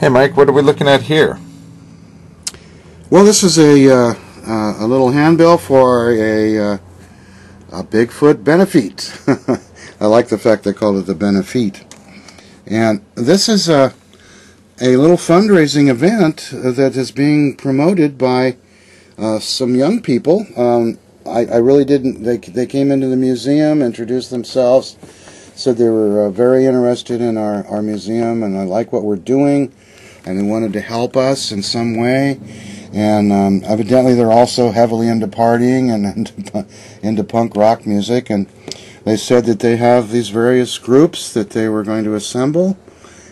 Hey Mike, what are we looking at here? Well, this is a little handbill for a Bigfoot Benefeet. I like the fact they call it the Benefeet. And this is a little fundraising event that is being promoted by some young people. I really didn't. They came into the museum, introduced themselves, said they were very interested in our museum, and I like what we're doing, and they wanted to help us in some way. And evidently they're also heavily into partying and into punk rock music, and they said that they have these various groups that they were going to assemble,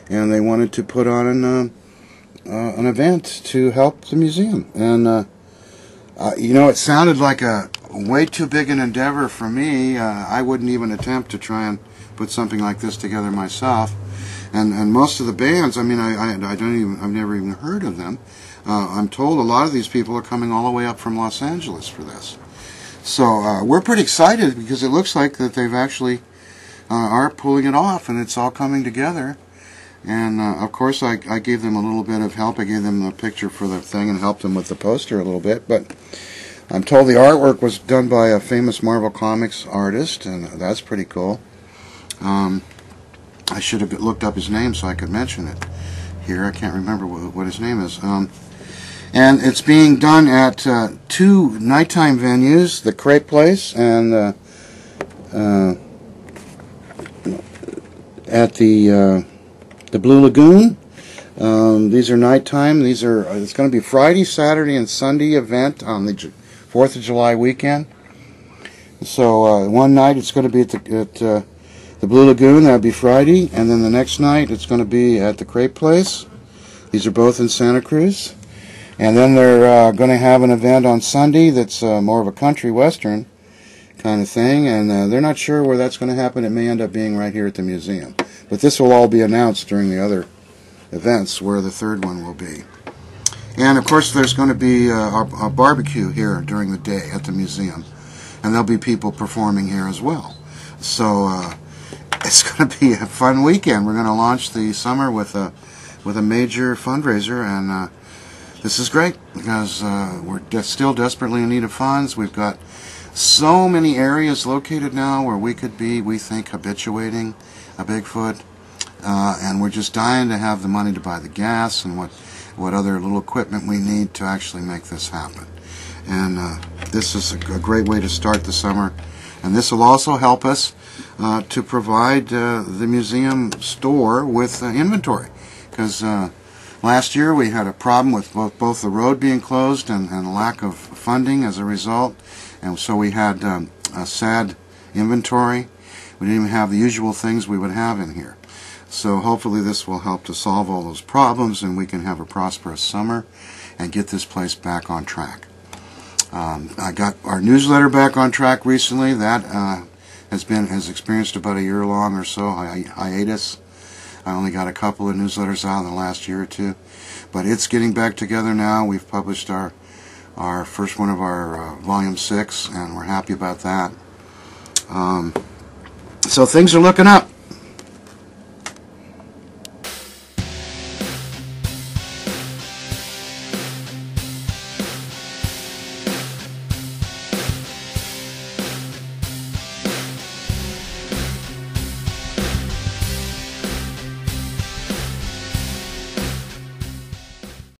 and they wanted to put on an event to help the museum. And you know, it sounded like a way too big an endeavor for me. I wouldn't even attempt to try and put something like this together myself. And most of the bands, I mean, I've never even heard of them. I'm told a lot of these people are coming all the way up from Los Angeles for this. So we're pretty excited because it looks like that they've actually are pulling it off, and it's all coming together. And of course I gave them a little bit of help. I gave them a picture for the thing and helped them with the poster a little bit. But I'm told the artwork was done by a famous Marvel Comics artist, and that's pretty cool. I should have looked up his name so I could mention it here. I can't remember what his name is. And it's being done at two nighttime venues, the Crepe Place and at the Blue Lagoon. These are nighttime. It's going to be Friday, Saturday, and Sunday event on the 4th of July weekend. So one night it's going to be at the Blue Lagoon. That'll be Friday, and then the next night it's going to be at the Crepe Place. These are both in Santa Cruz. And then they're going to have an event on Sunday that's more of a country western kind of thing, and they're not sure where that's going to happen. It may end up being right here at the museum. But this will all be announced during the other events where the third one will be. And of course there's going to be a barbecue here during the day at the museum, and there'll be people performing here as well. So it's going to be a fun weekend. We're going to launch the summer with a major fundraiser, and this is great because we're still desperately in need of funds. We've got so many areas located now where we could be, we think, habituating a Bigfoot, and we're just dying to have the money to buy the gas and what other little equipment we need to actually make this happen. And this is a great way to start the summer, and this will also help us to provide the museum store with inventory, because last year we had a problem with both the road being closed and lack of funding as a result, and so we had a sad inventory. We didn't even have the usual things we would have in here. So hopefully this will help to solve all those problems, and we can have a prosperous summer and get this place back on track. I got our newsletter back on track recently. That has experienced about a year-long or so hiatus. I only got a couple of newsletters out in the last year or two, but it's getting back together now. We've published our first one of our volume 6, and we're happy about that. So things are looking up.